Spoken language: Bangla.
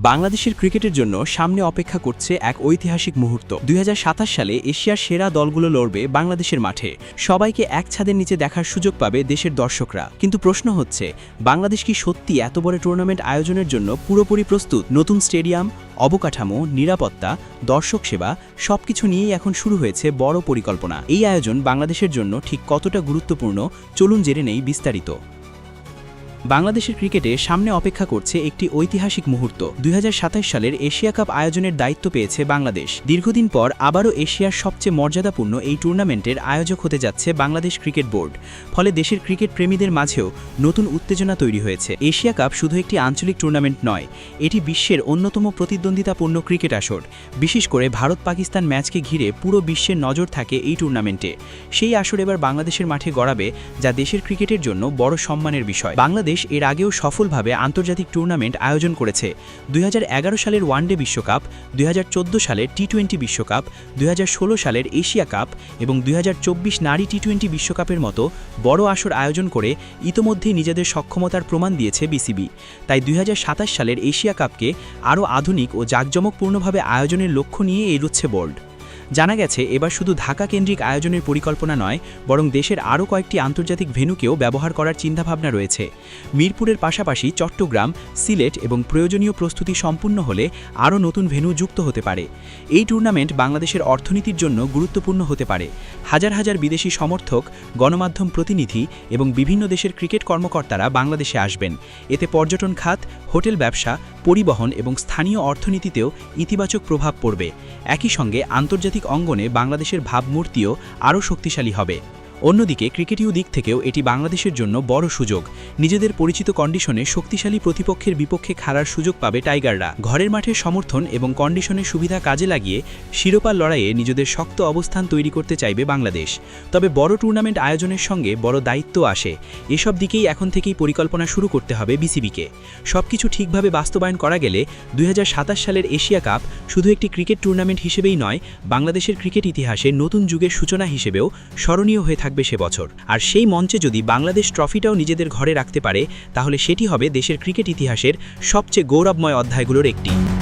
বাংলাদেশের ক্রিকেটের জন্য সামনে অপেক্ষা করছে এক ঐতিহাসিক মুহূর্ত। ২০২৭ সালে এশিয়ার সেরা দলগুলো লড়বে বাংলাদেশের মাঠে। সবাইকে এক ছাদের নিচে দেখার সুযোগ পাবে দেশের দর্শকরা। কিন্তু প্রশ্ন হচ্ছে, বাংলাদেশ কি সত্যি এত বড় টুর্নামেন্ট আয়োজনের জন্য পুরোপুরি প্রস্তুত? নতুন স্টেডিয়াম, অবকাঠামো, নিরাপত্তা, দর্শক সেবা সবকিছু নিয়েই এখন শুরু হয়েছে বড় পরিকল্পনা। এই আয়োজন বাংলাদেশের জন্য ঠিক কতটা গুরুত্বপূর্ণ, চলুন জেনে নেই বিস্তারিত। বাংলাদেশের ক্রিকেটে সামনে অপেক্ষা করছে একটি ঐতিহাসিক মুহূর্ত। ২০২৭ সালের এশিয়া কাপ আয়োজনের দায়িত্ব পেয়েছে বাংলাদেশ। দীর্ঘদিন পর আবারও এশিয়ার সবচেয়ে মর্যাদাপূর্ণ এই টুর্নামেন্টের আয়োজক হতে যাচ্ছে বাংলাদেশ ক্রিকেট বোর্ড। ফলে দেশের ক্রিকেট প্রেমীদের মাঝেও নতুন উত্তেজনা তৈরি হয়েছে। এশিয়া কাপ শুধু একটি আঞ্চলিক টুর্নামেন্ট নয়, এটি বিশ্বের অন্যতম প্রতিদ্বন্দ্বিতাপূর্ণ ক্রিকেট আসর। বিশেষ করে ভারত-পাকিস্তান ম্যাচকে ঘিরে পুরো বিশ্বের নজর থাকে এই টুর্নামেন্টে। সেই আসর এবার বাংলাদেশের মাঠে গড়াবে, যা দেশের ক্রিকেটের জন্য বড় সম্মানের বিষয়। বাংলাদেশ এর আগেও সফলভাবে আন্তর্জাতিক টুর্নামেন্ট আয়োজন করেছে। ২০১১ সালের ওয়ানডে বিশ্বকাপ, ২০১৪ সালের টি-20 বিশ্বকাপ, ২০১৬ সালের এশিয়া কাপ এবং ২০২৪ নারী টি-20 বিশ্বকাপের মতো বড় আসর আয়োজন করে ইতোমধ্যেই নিজেদের সক্ষমতার প্রমাণ দিয়েছে বিসিবি। তাই ২০২৭ সালের এশিয়া কাপকে আরও আধুনিক ও জাঁকজমকপূর্ণভাবে আয়োজনের লক্ষ্য নিয়ে এগোচ্ছে বোর্ড। জানা গেছে, এবার শুধু ঢাকা কেন্দ্রিক আয়োজনের পরিকল্পনা নয়, বরং দেশের আরও কয়েকটি আন্তর্জাতিক ভেন্যুকেও ব্যবহার করার চিন্তাভাবনা রয়েছে। মিরপুরের পাশাপাশি চট্টগ্রাম, সিলেট এবং প্রয়োজনীয় প্রস্তুতি সম্পূর্ণ হলে আরও নতুন ভেন্যু যুক্ত হতে পারে। এই টুর্নামেন্ট বাংলাদেশের অর্থনীতির জন্য গুরুত্বপূর্ণ হতে পারে। হাজার হাজার বিদেশি সমর্থক, গণমাধ্যম প্রতিনিধি এবং বিভিন্ন দেশের ক্রিকেট কর্মকর্তারা বাংলাদেশে আসবেন। এতে পর্যটন খাত, হোটেল ব্যবসা, পরিবহন এবং স্থানীয় অর্থনীতিতেও ইতিবাচক প্রভাব পড়বে। একই সঙ্গে আন্তর্জাতিক অঙ্গনে বাংলাদেশের ভাবমূর্তিও আরও শক্তিশালী হবে। অন্যদিকে ক্রিকেটীয় দিক থেকেও এটি বাংলাদেশের জন্য বড় সুযোগ। নিজেদের পরিচিত কন্ডিশনে শক্তিশালী প্রতিপক্ষের বিপক্ষে খেলার সুযোগ পাবে টাইগাররা। ঘরের মাঠে সমর্থন এবং কন্ডিশনের সুবিধা কাজে লাগিয়ে শিরোপার লড়াইয়ে নিজেদের শক্ত অবস্থান তৈরি করতে চাইবে বাংলাদেশ। তবে বড় টুর্নামেন্ট আয়োজনের সঙ্গে বড় দায়িত্ব আসে। এসব দিকেই এখন থেকেই পরিকল্পনা শুরু করতে হবে বিসিবিকে। সবকিছু ঠিকভাবে বাস্তবায়ন করা গেলে ২০২৭ সালের এশিয়া কাপ শুধু একটি ক্রিকেট টুর্নামেন্ট হিসেবেই নয়, বাংলাদেশের ক্রিকেট ইতিহাসে নতুন যুগের সূচনা হিসেবেও স্মরণীয় হয়ে থাকবে সে বছর। আর সেই মঞ্চে যদি বাংলাদেশ ট্রফিটাও নিজেদের ঘরে রাখতে পারে, তাহলে সেটি হবে দেশের ক্রিকেট ইতিহাসের সবচেয়ে গৌরবময় অধ্যায়গুলোর একটি।